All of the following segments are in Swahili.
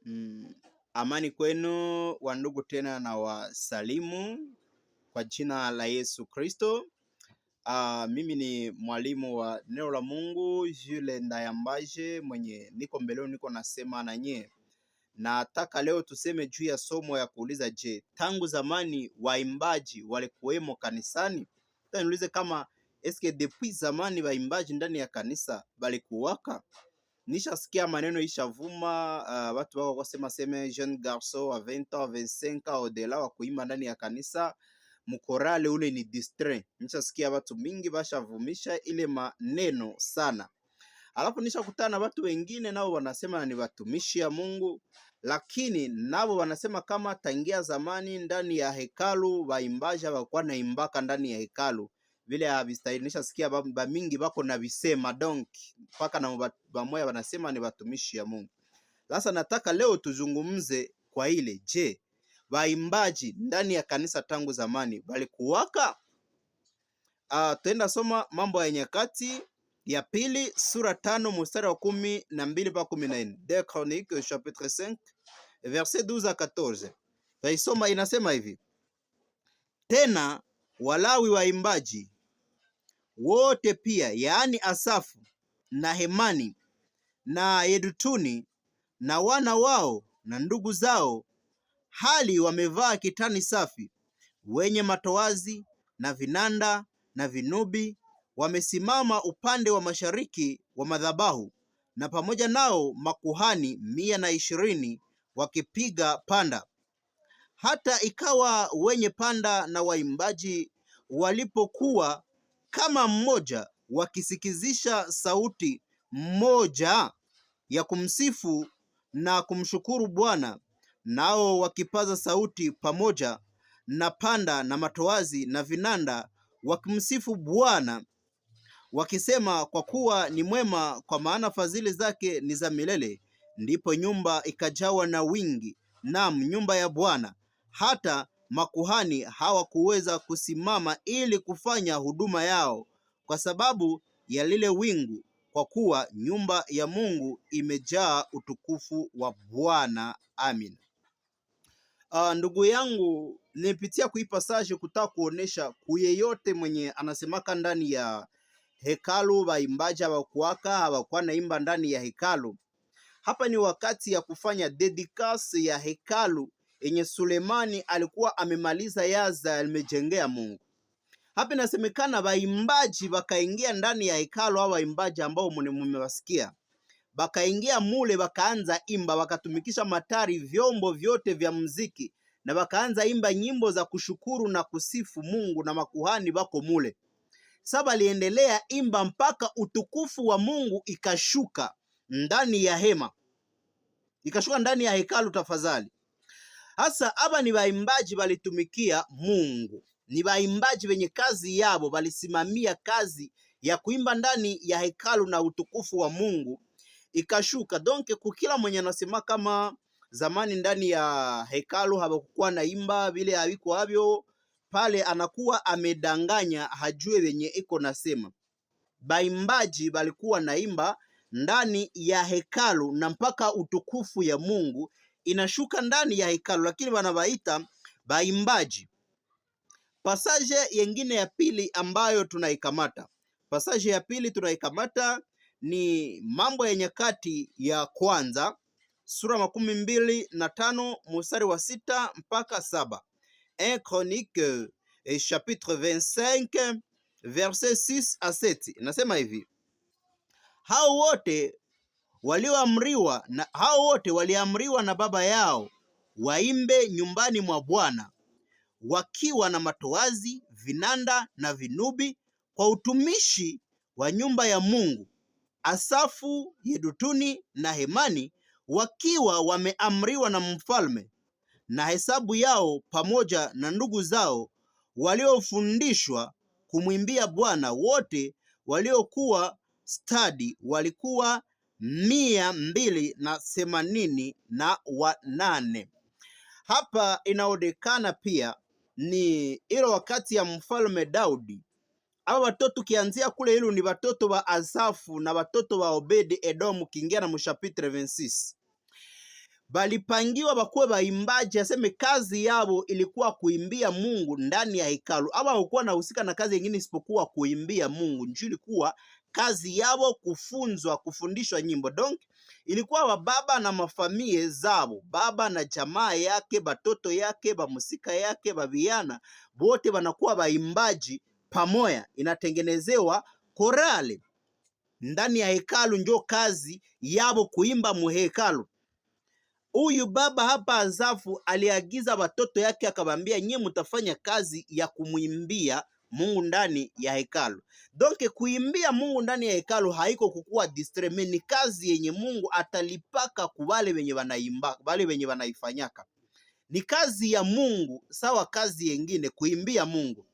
Mm, Amani kwenu wandugu, tena na wasalimu kwa jina la Yesu Kristo. Mimi ni mwalimu wa neno la Mungu Jules Ndayambaje, mwenye niko mbele niko nasema na nyie. Nataka leo tuseme juu ya somo ya kuuliza, je, tangu zamani waimbaji walikuwemo kanisani? Niulize kama eske depuis zamani waimbaji ndani ya kanisa balikuwaka? Nishasikia maneno ishavuma, watu wako kusema seme jeune garçon wa 20 ans 25 ans au-delà wa kuimba ndani ya kanisa mkorale ule ni distrait. Nishasikia watu mingi bashavumisha ile maneno sana. Alafu nishakutana na watu wengine nao wanasema ni watumishi ya Mungu, lakini nao wanasema kama tangia zamani ndani ya hekalu waimbaji hawakuwa naimbaka ndani ya hekalu vile havistahili. Nishasikia ba mingi bako na visema donc mpaka na bamoya wanasema ni watumishi ya Mungu. Sasa nataka leo tuzungumze kwa ile, je, waimbaji ndani ya kanisa tangu zamani walikuwaka? Tuenda soma Mambo ya Nyakati ya pili sura 5 mstari wa 12 mpaka 14. Deux Chroniques chapitre 5 verset 12 à 14. Taisoma, inasema hivi: tena Walawi waimbaji wote pia, yaani Asafu na Hemani na Yedutuni na wana wao na ndugu zao, hali wamevaa kitani safi, wenye matoazi na vinanda na vinubi, wamesimama upande wa mashariki wa madhabahu, na pamoja nao makuhani 120 wakipiga panda. Hata ikawa wenye panda na waimbaji walipokuwa kama mmoja, wakisikizisha sauti moja ya kumsifu na kumshukuru Bwana, nao wakipaza sauti pamoja na panda na matoazi na vinanda, wakimsifu Bwana wakisema, kwa kuwa ni mwema, kwa maana fadhili zake ni za milele. Ndipo nyumba ikajawa na wingi, naam, nyumba ya Bwana, hata makuhani hawakuweza kusimama ili kufanya huduma yao kwa sababu ya lile wingu, kwa kuwa nyumba ya Mungu imejaa utukufu wa Bwana. Amin. Ndugu yangu, nipitia kuipasaje kutaka kuonesha kuyeyote mwenye anasemaka ndani ya hekalu waimbaji hawakuwa naimba ndani ya hekalu. Hapa ni wakati ya kufanya dedikasi ya hekalu yenye Sulemani alikuwa amemaliza yaza alimejengea Mungu. Hapa inasemekana waimbaji wakaingia ndani ya hekalu, au waimbaji ambao mmewasikia bakaingia mule, wakaanza imba, wakatumikisha matari, vyombo vyote vya muziki, na wakaanza imba nyimbo za kushukuru na kusifu Mungu, na makuhani wako mule. Sasa aliendelea imba mpaka utukufu wa Mungu ikashuka ndani ya hema, ikashuka ndani ya hekalu. Tafadhali, hasa hapa ni waimbaji walitumikia Mungu, ni waimbaji wenye kazi yao, walisimamia kazi ya kuimba ndani ya hekalu na utukufu wa Mungu ikashuka. Donc kukila mwenye anasema kama zamani ndani ya hekalu hawakuwa naimba vile haviko havyo, pale anakuwa amedanganya, hajue wenye iko nasema. Baimbaji balikuwa naimba ndani ya hekalu na mpaka utukufu ya Mungu inashuka ndani ya hekalu, lakini wanawaita baimbaji. Pasaje yengine ya pili ambayo tunaikamata, pasaje ya pili tunaikamata ni Mambo ya Nyakati ya kwanza sura 25 mstari wa 6 mpaka 7. 1 Chronique chapitre 25 verset 6 à 7. Nasema hivi: hao wote waliamriwa na baba yao waimbe nyumbani mwa Bwana, wakiwa na matoazi, vinanda na vinubi, kwa utumishi wa nyumba ya Mungu. Asafu, Yedutuni na Hemani wakiwa wameamriwa na mfalme, na hesabu yao pamoja na ndugu zao waliofundishwa kumwimbia Bwana, wote waliokuwa stadi walikuwa 288. Hapa inaonekana pia ni ile wakati ya mfalme Daudi. Hawa watoto kianzia kule hilo ni watoto wa Asafu na watoto wa Obedi Edom, kiingia na mshapitre 26. balipangiwa bakuwe baimbaji, aseme kazi yao ilikuwa kuimbia Mungu ndani ya hekalu. Aba hawakuwa nahusika na kazi nyingine isipokuwa kuimbia Mungu. Njoo ilikuwa kazi yao kufundishwa nyimbo. Donc ilikuwa wababa na mafamie zao, baba na jamaa yake, batoto yake, bamusika yake, babiana bote wanakuwa baimbaji pamoja, inatengenezewa korale ndani ya hekalu. Njo kazi yao kuimba muhekalu. Huyu baba hapa Azafu aliagiza watoto yake akabambia, nyie mutafanya kazi ya kumwimbia Mungu ndani ya hekalu. Donc kuimbia Mungu ndani ya hekalu haiko kukuwa distreme, ni kazi yenye Mungu atalipaka kubale wenye wanaimba, bale wenye wanaifanyaka. Ni kazi ya Mungu sawa kazi yengine kuimbia Mungu.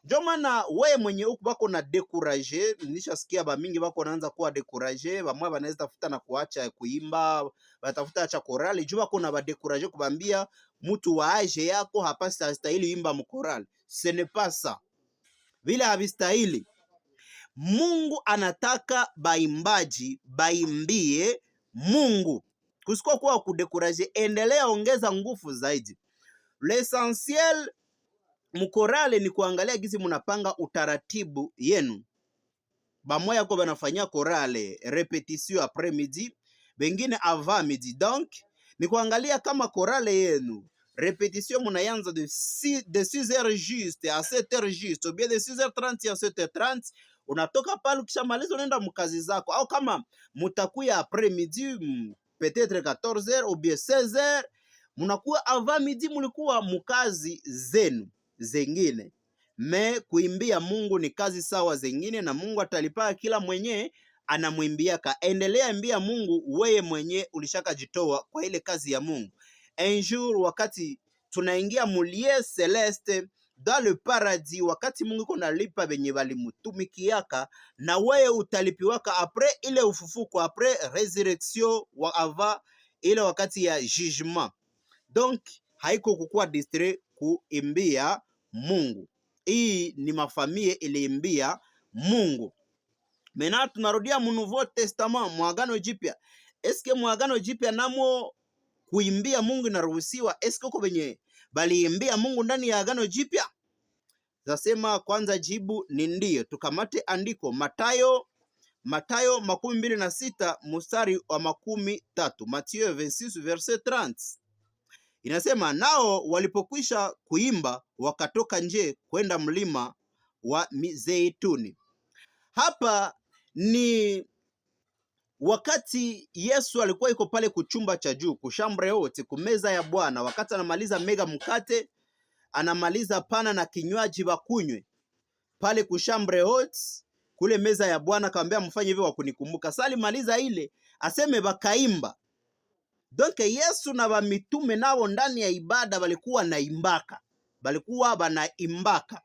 Ndio maana wewe mwenye huku bako na dekuraje, nishasikia ba mingi bako naanza kuwa dekuraje, ba mwa banaweza tafuta na kuacha kuimba, batafuta acha korali, jua bako na ba dekuraje kubambia mtu wa age yako hapasi hastahili imba mkorali. Ce n'est pas ça. Vile havistahili. Mungu anataka baimbaji baimbie Mungu. Kusiko kwa kudekuraje, endelea ongeza nguvu zaidi. L'essentiel mkorale ni kuangalia gizi munapanga utaratibu yenu. Bamoya kwa banafanya korale repetition après midi, bengine avant midi. Donc ni kuangalia kama korale yenu repetition munayanza de 6h juste à 7h juste, ou bien de 6h30 à 7h30. Unatoka pale ukishamaliza unaenda mkazi zako, au kama mutakuya après midi peut-être 14h ou bien 16h, munakuwa avant midi mulikuwa mukazi zenu zengine. Me kuimbia Mungu ni kazi sawa zengine, na Mungu atalipaka kila mwenye anamwimbiaka. Endelea imbia Mungu, weye mwenye ulishaka jitoa kwa ile kazi ya Mungu. Un jour wakati tunaingia mulie celeste dans le paradis, wakati Mungu kuna lipa benye balimutumikiaka, na weye utalipiwaka après ile ufufuko, après resurrection wa avant ile wakati ya jugement. Donc haiko kukuwa distrait kuimbia Mungu. Hii ni mafamie iliimbia Mungu. Mena tunarudia mu Nouveau Testament, mwagano jipya. Eske mwagano jipya namo kuimbia Mungu inaruhusiwa? Eske uko benye baliimbia Mungu ndani ya agano jipya? Zasema kwanza jibu ni ndio. Tukamate andiko Matayo 26 mstari wa 13. Matthieu 26 verset 30. Inasema, nao walipokwisha kuimba wakatoka nje kwenda mlima wa Mizeituni. Hapa ni wakati Yesu alikuwa iko pale kuchumba cha juu, kushambre wote, kumeza ya Bwana. Wakati anamaliza mega mkate, anamaliza pana na kinywaji bakunywe pale kushambre wote, kule meza ya Bwana, akamwambia mfanye hivyo wa kunikumbuka. Sali maliza ile, aseme bakaimba. Donc Yesu na bamitume nao ndani ya ibada balikuwa naimbaka. Balikuwa banaimbaka.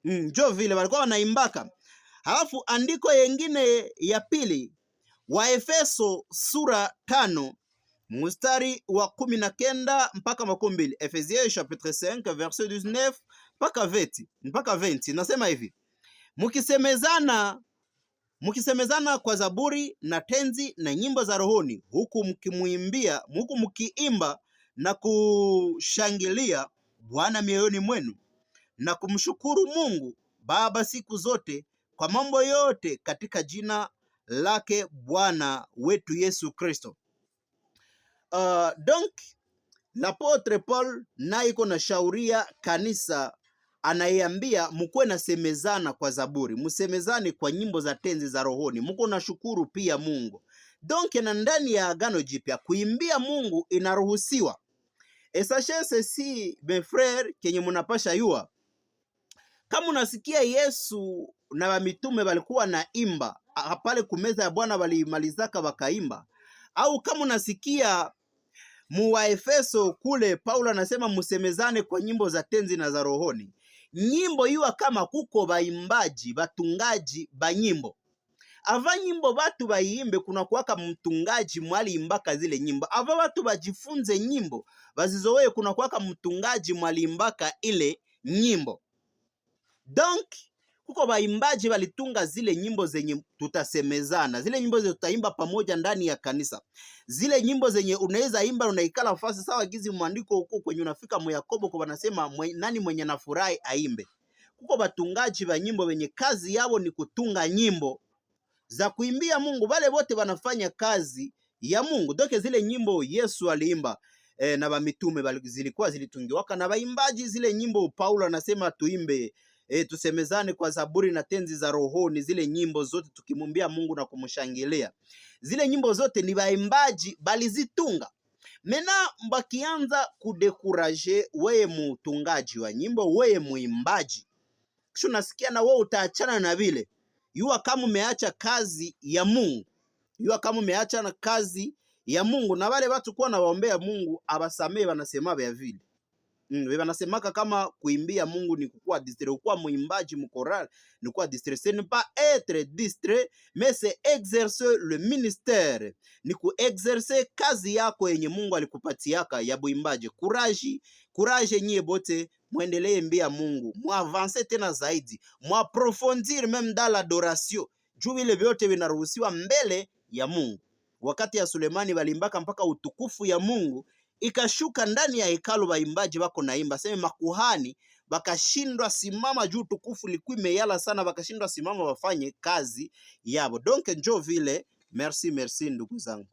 Njo vile balikuwa banaimbaka. Halafu andiko yengine ya pili, Waefeso sura 5 mstari wa 19 mpaka 20. Ephésiens chapitre 5 verset 19 mpaka 20. Nasema hivi: Mukisemezana kwa zaburi na tenzi na nyimbo za rohoni, huku mkiimba na kushangilia Bwana mioyoni mwenu, na kumshukuru Mungu Baba siku zote kwa mambo yote katika jina lake Bwana wetu Yesu Kristo. Donc l'apôtre Paul na iko na shauria kanisa, anaiambia mkuwe na semezana kwa zaburi, msemezane kwa nyimbo za tenzi za rohoni, mko na shukuru pia Mungu. Donc na ndani ya agano jipya kuimbia Mungu inaruhusiwa. Et sachez ceci mes frères, kenye munapasha yua, kama unasikia Yesu na wamitume walikuwa na imba pale kumeza ya Bwana, walimalizaka wakaimba, au kama unasikia Muwaefeso kule Paulo anasema musemezane kwa nyimbo za tenzi na za rohoni, nyimbo iwa kama kuko baimbaji batungaji ba nyimbo. Ava nyimbo batu baiimbe, kuna kuwaka mtungaji mwali imbaka zile nyimbo. Ava watu bajifunze nyimbo bazizowe, kuna kuwaka mtungaji mwali imbaka ile nyimbo. Donc kuko baimbaji walitunga zile nyimbo zenye tutasemezana, zile nyimbo zenye tutaimba pamoja ndani ya kanisa, zile nyimbo zenye unaweza imba unaikala fasi sawa gizi mwandiko huko kwenye unafika mu Yakobo kwa wanasema nani mwenye nafurahi aimbe. Kuko batungaji ba nyimbo wenye kazi yao ni kutunga nyimbo za kuimbia Mungu, wale wote wanafanya kazi ya Mungu. Doke zile nyimbo Yesu aliimba na bamitume zilikuwa zilitungiwaka na baimbaji. Zile nyimbo Paulo anasema tuimbe tusemezane kwa zaburi na tenzi za rohoni, zile nyimbo zote tukimwambia Mungu na kumshangilia, zile nyimbo zote ni baimbaji balizitunga. Mena bakianza kudekuraje weye mutungaji wa nyimbo, weye muimbaji, kisha nasikia na wewe utaachana na vile. Yua kama umeacha kazi ya Mungu, yua kama umeacha na kazi ya Mungu, na wale watu kuwa nawaombea Mungu abasamee, wanasema vya vile. Wanasemaka kama kuimbia Mungu ni kukua distrait, kukua muimbaji mkoral ni kukua distrait. Ce n'est pas être distrait, mais c'est exercer le ministère, ni kuexercer kazi yako yenye Mungu alikupatiaka ya buimbaji. Courage nyie bote, muendelee mbia Mungu, muavance tena zaidi, muaprofondir même dans l'adoration, juu vile vyote vinaruhusiwa mbele ya Mungu. Wakati ya Sulemani walimbaka mpaka utukufu ya Mungu ikashuka ndani ya hekalu, waimbaji wako naimba, sema makuhani bakashindwa simama juu tukufu likuwa imeyala sana, bakashindwa simama wafanye kazi yabo. Donc njo vile. Merci ndugu zangu.